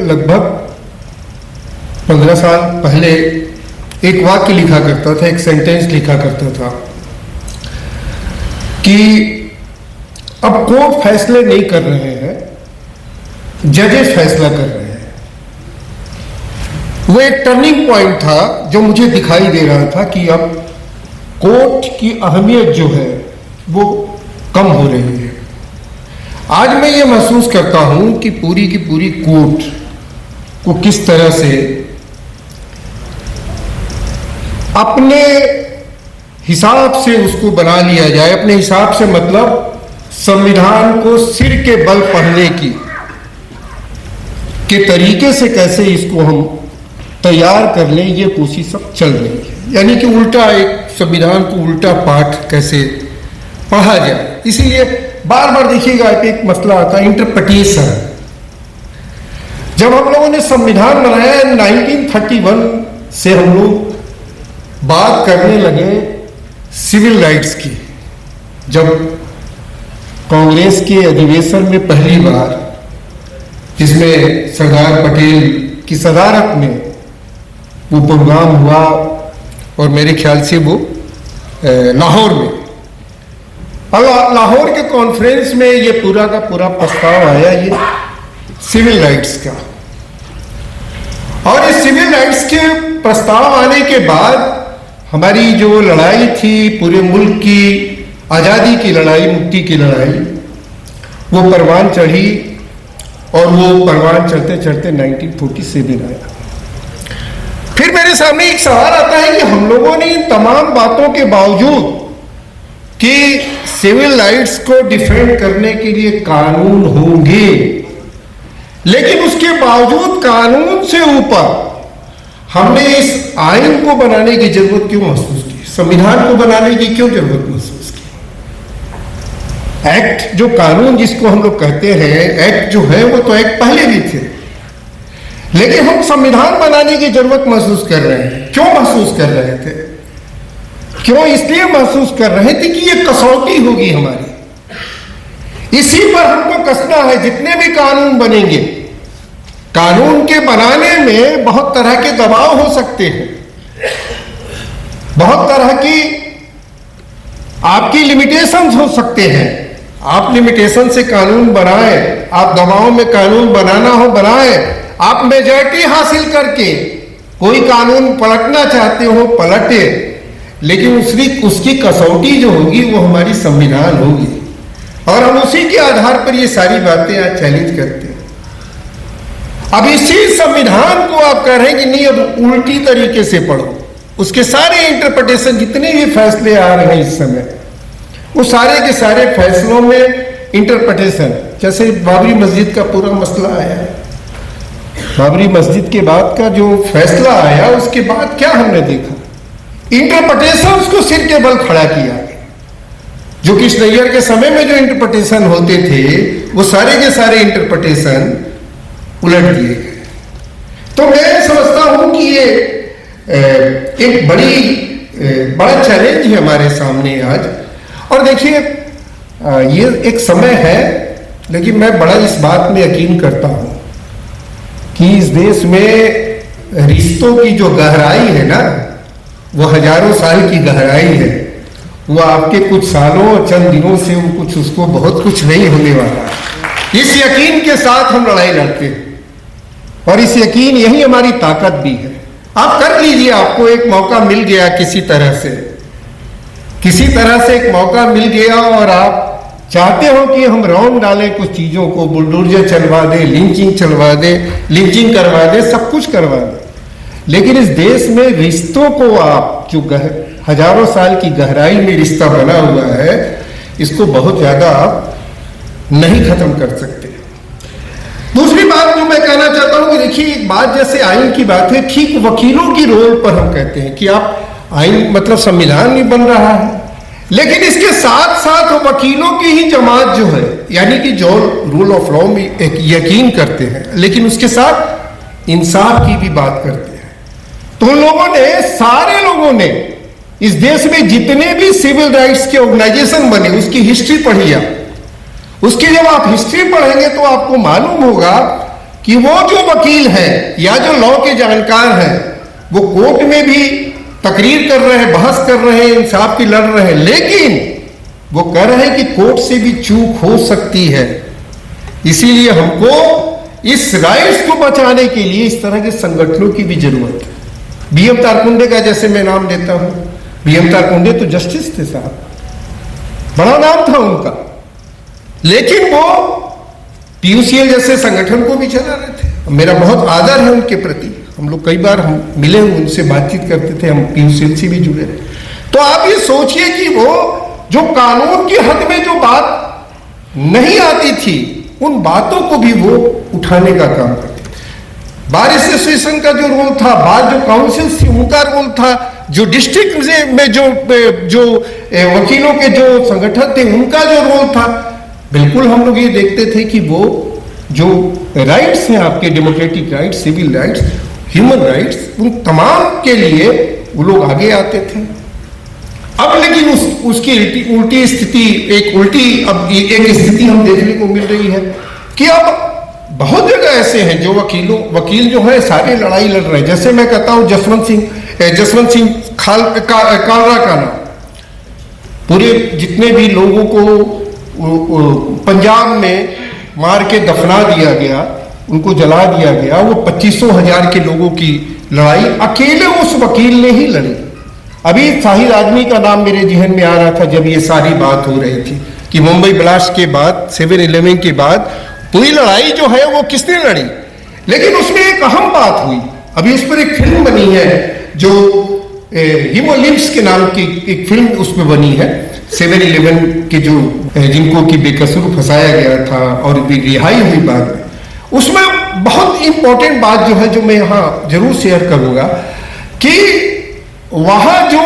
लगभग 15 साल पहले एक वाक्य लिखा करता था, एक सेंटेंस लिखा करता था कि अब कोर्ट फैसले नहीं कर रहे हैं, जजेस फैसला कर रहे हैं। वो एक टर्निंग पॉइंट था जो मुझे दिखाई दे रहा था कि अब कोर्ट की अहमियत जो है वो कम हो रही है। आज मैं ये महसूस करता हूं कि पूरी की पूरी कोर्ट को किस तरह से अपने हिसाब से उसको बना लिया जाए। अपने हिसाब से मतलब संविधान को सिर के बल पढ़ने के तरीके से कैसे इसको हम तैयार कर लें, ये कोशिश सब चल रही है। यानी कि उल्टा, एक संविधान को उल्टा पाठ कैसे पढ़ा जाए। इसीलिए बार बार देखिएगा एक मसला आता है, इंटरप्रिटेशन। जब हम लोगों ने संविधान बनाया 1931 से हम लोग बात करने लगे सिविल राइट्स की। जब कांग्रेस के अधिवेशन में पहली बार, जिसमें सरदार पटेल की सदारत में वो प्रोग्राम हुआ और मेरे ख्याल से वो लाहौर में, और लाहौर के कॉन्फ्रेंस में ये पूरा का पूरा प्रस्ताव आया ये सिविल राइट्स का। और इस सिविल राइट्स के प्रस्ताव आने के बाद हमारी जो लड़ाई थी पूरे मुल्क की आज़ादी की लड़ाई, मुक्ति की लड़ाई, वो परवान चढ़ी। और वो परवान चढ़ते चढ़ते 1947 आया। फिर मेरे सामने एक सवाल आता है कि हम लोगों ने इन तमाम बातों के बावजूद कि सिविल राइट्स को डिफेंड करने के लिए कानून होंगे, लेकिन उसके बावजूद कानून से ऊपर हमने इस आइन को बनाने की जरूरत क्यों महसूस की, संविधान को बनाने की क्यों जरूरत महसूस की। एक्ट जो कानून जिसको हम लोग कहते हैं, एक्ट जो है वो तो एक्ट पहले भी थे, लेकिन हम संविधान बनाने की जरूरत महसूस कर रहे हैं। क्यों महसूस कर रहे थे? क्यों? इसलिए महसूस कर रहे थे कि ये कसौटी होगी हमारी, इसी पर हमको कसना है। जितने भी कानून बनेंगे, कानून के बनाने में बहुत तरह के दबाव हो सकते हैं, बहुत तरह की आपकी लिमिटेशंस हो सकते हैं। आप लिमिटेशन से कानून बनाएं, आप दबाव में कानून बनाना हो बनाएं, आप मेजॉरिटी हासिल करके कोई कानून पलटना चाहते हो पलटे, लेकिन उसकी कसौटी जो होगी वो हमारी संविधान होगी। और हम उसी के आधार पर ये सारी बातें आज चैलेंज करते हैं। अब इसी संविधान को आप कह रहे हैं कि नहीं, अब उल्टी तरीके से पढ़ो। उसके सारे इंटरप्रिटेशन, जितने भी फैसले आ रहे हैं इस समय, वो सारे के सारे फैसलों में इंटरप्रिटेशन। जैसे बाबरी मस्जिद का पूरा मसला आया, बाबरी मस्जिद के बाद का जो फैसला आया, उसके बाद क्या हमने देखा, इंटरप्रिटेशन को सिर के बल खड़ा किया। जो कृष्णैयर के समय में जो इंटरप्रिटेशन होते थे, वो सारे के सारे इंटरप्रिटेशन उलट दिए गए। तो मैं समझता हूं कि ये एक बड़ा चैलेंज है हमारे सामने आज। और देखिए, ये एक समय है, लेकिन मैं बड़ा इस बात में यकीन करता हूं कि इस देश में रिश्तों की जो गहराई है ना, वो हजारों साल की गहराई है। वो आपके कुछ सालों और चंद दिनों से वो कुछ उसको बहुत कुछ नहीं होने वाला। इस यकीन के साथ हम लड़ाई लड़ते हैं, और इस यकीन यही हमारी ताकत भी है। आप कर लीजिए, आपको एक मौका मिल गया, किसी तरह से एक मौका मिल गया, और आप चाहते हो कि हम रौंद डालें कुछ चीजों को, बुलडोजर चलवा दें, लिंचिंग करवा दें, सब कुछ करवा दें। लेकिन इस देश में रिश्तों को आप जो हजारों साल की गहराई में रिश्ता बना हुआ है, इसको बहुत ज्यादा आप नहीं खत्म कर सकते। दूसरी बात जो मैं कहना चाहता हूं कि देखिए, एक बात जैसे आइन की बात है, ठीक वकीलों की रोल पर हम कहते हैं कि आप आइन मतलब संविधान नहीं बन रहा है, लेकिन इसके साथ साथ वकीलों की ही जमात जो है, यानी कि जो रूल ऑफ लॉ में यकीन करते हैं, लेकिन उसके साथ इंसाफ की भी बात करते हैं। तो सारे लोगों ने इस देश में जितने भी सिविल राइट्स के ऑर्गेनाइजेशन बने, उसकी हिस्ट्री पढ़िए। उसकी जब आप हिस्ट्री पढ़ेंगे तो आपको मालूम होगा कि वो जो वकील है या जो लॉ के जानकार हैं वो कोर्ट में भी तकरीर कर रहे हैं, बहस कर रहे हैं, इंसाफ की लड़ रहे हैं, लेकिन वो कह रहे हैं कि कोर्ट से भी चूक हो सकती है। इसीलिए हमको इस राइट्स को बचाने के लिए इस तरह के संगठनों की भी जरूरत है। बीएम तारकुंडे का जैसे मैं नाम लेता हूं, बीएम तारकुंडे तो जस्टिस थे साहब, बड़ा नाम था उनका, लेकिन वो पीयूसीएल जैसे संगठन को भी चला रहे थे। मेरा बहुत आदर है उनके प्रति, हम लोग कई बार हम मिले, उनसे बातचीत करते थे, हम पीयूसीएल से भी जुड़े रहे। तो आप ये सोचिए कि वो जो कानून की हद में जो बात नहीं आती थी, उन बातों को भी वो उठाने का काम करते थे। बार एसोसिएशन का जो रोल था, बार जो काउंसिल थी उनका रोल था, जो डिस्ट्रिक्ट में जो वकीलों के जो संगठन थे उनका जो रोल था, बिल्कुल हम लोग ये देखते थे कि वो जो राइट्स हैं आपके, democratic rights, civil rights, human rights, उन तमाम के लिए वो लोग आगे आते थे। अब लेकिन उसकी उल्टी स्थिति, अब एक स्थिति हम देखने को मिल रही है कि अब बहुत जगह ऐसे हैं जो वकील जो है सारे लड़ाई लड़ रहे हैं। जैसे मैं कहता हूं जसवंत सिंह कालरा का नाम, पूरे जितने भी लोगों को पंजाब में मार के दफना दिया गया, उनको जला दिया गया, वो 25,000 के लोगों की लड़ाई अकेले उस वकील ने ही लड़ी। अभी शाहिद आजमी का नाम मेरे जहन में आ रहा था जब ये सारी बात हो रही थी कि मुंबई ब्लास्ट के बाद, 7/11 के बाद पूरी लड़ाई जो है वो किसने लड़ी। लेकिन उसमें एक अहम बात हुई, अभी उस पर एक फिल्म बनी है जो हिमोलिम्स के नाम की एक फिल्म उसमें बनी है, 7/11 के जो जिनको की बेकसूर फंसाया गया था और रिहाई हुई बाद में, उसमें बहुत इंपॉर्टेंट बात जो है जो मैं यहाँ जरूर शेयर करूंगा कि वहां जो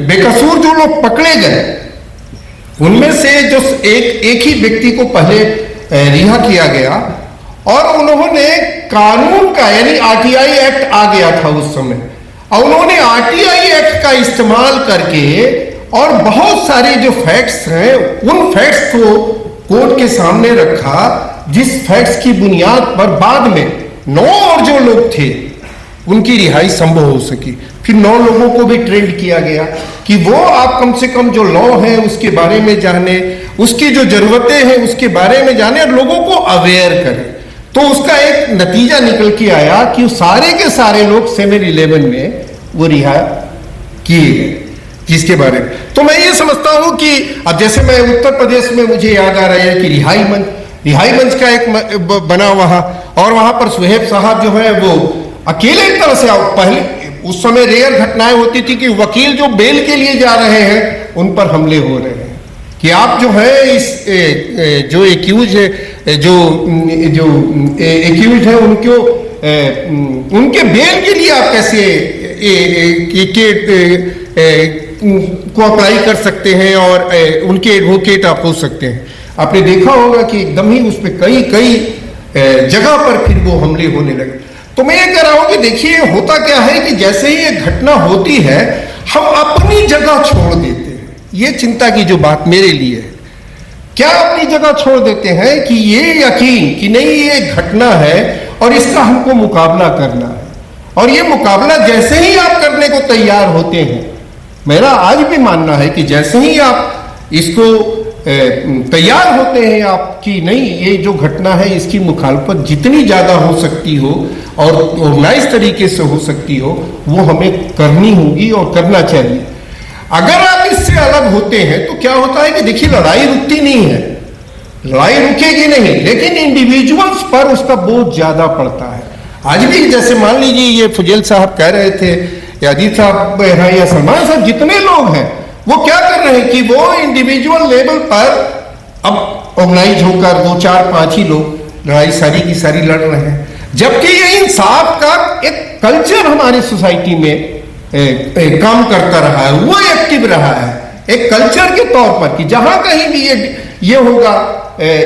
बेकसूर जो लोग पकड़े गए उनमें से जो एक ही व्यक्ति को पहले रिहा किया गया और उन्होंने कानून का, यानी आरटीआई एक्ट आ गया था उस समय, और उन्होंने आरटीआई एक्ट का इस्तेमाल करके और बहुत सारे जो फैक्ट्स हैं उन फैक्ट्स को कोर्ट के सामने रखा, जिस फैक्ट्स की बुनियाद पर बाद में 9 और जो लोग थे उनकी रिहाई संभव हो सकी। फिर 9 लोगों को भी ट्रेंड किया गया कि वो आप कम से कम जो लॉ है उसके बारे में जाने, उसकी जो जरूरतें हैं उसके बारे में जाने और लोगों को अवेयर करें। तो उसका एक नतीजा निकल के आया कि सारे के सारे लोग 7/11 में वो रिहा किए गए, जिसके बारे में तो मैं ये समझता हूं कि अब जैसे मैं उत्तर प्रदेश में मुझे याद आ रहा है कि रिहाई मंच का एक बना वहां, और वहां पर सुहेब साहब जो है वो अकेले एक तरह से, पहले उस समय रेयर घटनाएं होती थी कि वकील जो बेल के लिए जा रहे हैं उन पर हमले हो रहे हैं कि आप जो है इस जो एक्यूज है, जो एक्यूज है उनके बेल के लिए आप कैसे को अप्लाई कर सकते हैं और उनके एडवोकेट आप हो सकते हैं। आपने देखा होगा कि एकदम ही उस पर कई जगह पर फिर वो हमले होने लगे। तो मैं ये कह रहा हूं कि देखिए होता क्या है कि जैसे ही एक घटना होती है हम अपनी जगह छोड़ देते हैं। ये चिंता की जो बात मेरे लिए है, क्या अपनी जगह छोड़ देते हैं कि ये यकीन कि नहीं ये घटना है और इसका हमको मुकाबला करना है, और ये मुकाबला जैसे ही आप करने को तैयार होते हैं, मेरा आज भी मानना है कि जैसे ही आप इसको तैयार होते हैं आप कि नहीं ये जो घटना है इसकी मुखालफत जितनी ज्यादा हो सकती हो और ऑर्गेनाइज तरीके से हो सकती हो वो हमें करनी होगी और करना चाहिए। अगर आप इससे अलग होते हैं तो क्या होता है कि देखिए लड़ाई रुकती नहीं है, लड़ाई रुकेगी नहीं, लेकिन इंडिविजुअल्स पर उसका बोझ ज्यादा पड़ता है। आज भी जैसे मान लीजिए ये फुजेल साहब कह रहे थे या अजीत साहब हैं या सलमान साहब, जितने लोग हैं वो क्या कर रहे हैं कि वो इंडिविजुअल लेवल पर अब ऑर्गेनाइज होकर 2, 4, 5 ही लोग लड़ाई सारी की सारी लड़ रहे हैं, जबकि ये इंसाफ का एक कल्चर हमारी सोसाइटी में काम करता रहा है, वो एक्टिव रहा है एक कल्चर के तौर पर कि जहां कहीं भी ये होगा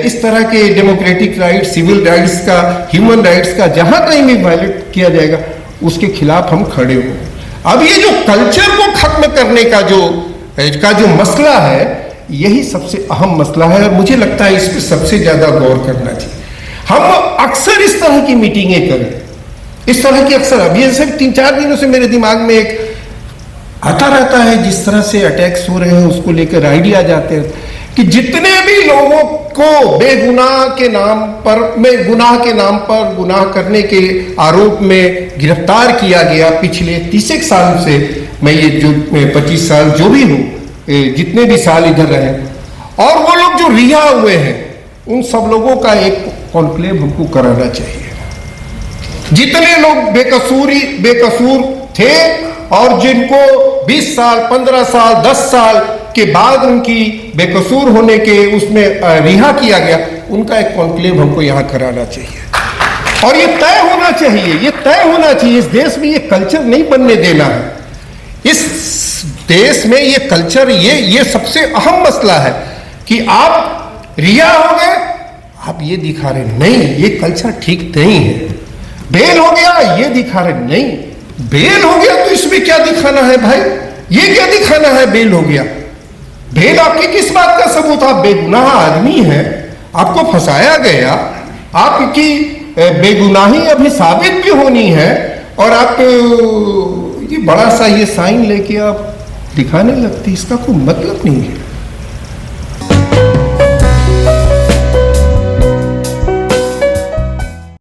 इस तरह के डेमोक्रेटिक राइट्स, सिविल राइट्स का, ह्यूमन राइट्स का जहां कहीं भी वायलेट किया जाएगा उसके खिलाफ हम खड़े होंगे। अब ये जो कल्चर को खत्म करने का जो मसला है, यही सबसे अहम मसला है और मुझे लगता है इस पर सबसे ज्यादा गौर करना चाहिए। हम अक्सर इस तरह की मीटिंगें करें, इस तरह की अक्सर। अभी जैसे 3-4 दिनों से मेरे दिमाग में एक आता रहता है, जिस तरह से अटैक्स हो रहे हैं उसको लेकर आइडिया जाते हैं कि जितने भी लोगों को बेगुनाह के नाम पर, में गुनाह के नाम पर गुनाह करने के आरोप में गिरफ्तार किया गया पिछले 30 साल से, मैं ये जो 25 साल जो भी हूँ, जितने भी साल इधर रहे, और वो लोग जो रिहा हुए हैं, उन सब लोगों का एक कॉन्क्लेव हमको कराना चाहिए। जितने लोग बेकसूर थे और जिनको 20 साल, 15 साल, 10 साल के बाद उनकी बेकसूर होने के उसमें रिहा किया गया, उनका एक कॉन्क्लेव हमको यहाँ कराना चाहिए। और ये तय होना चाहिए, ये तय होना चाहिए। इस देश में ये कल्चर नहीं बनने देना है। इस देश में ये कल्चर, ये सबसे अहम मसला है कि आप रिहा हो गए, आप ये दिखा रहे नहीं, ये कल्चर ठीक नहीं है। बेल हो गया, ये दिखा रहे नहीं, बेल हो गया तो इसमें क्या दिखाना है भाई? ये क्या दिखाना है बेल हो गया? बेल आपकी किस बात का सबूत? आप बेगुनाह आदमी हैं, आपको फंसाया गया, आपकी बेगुनाही अभी साबित भी होनी है, और आप ये बड़ा सा ये साइन लेके आप दिखाने लगते, इसका कोई मतलब नहीं है।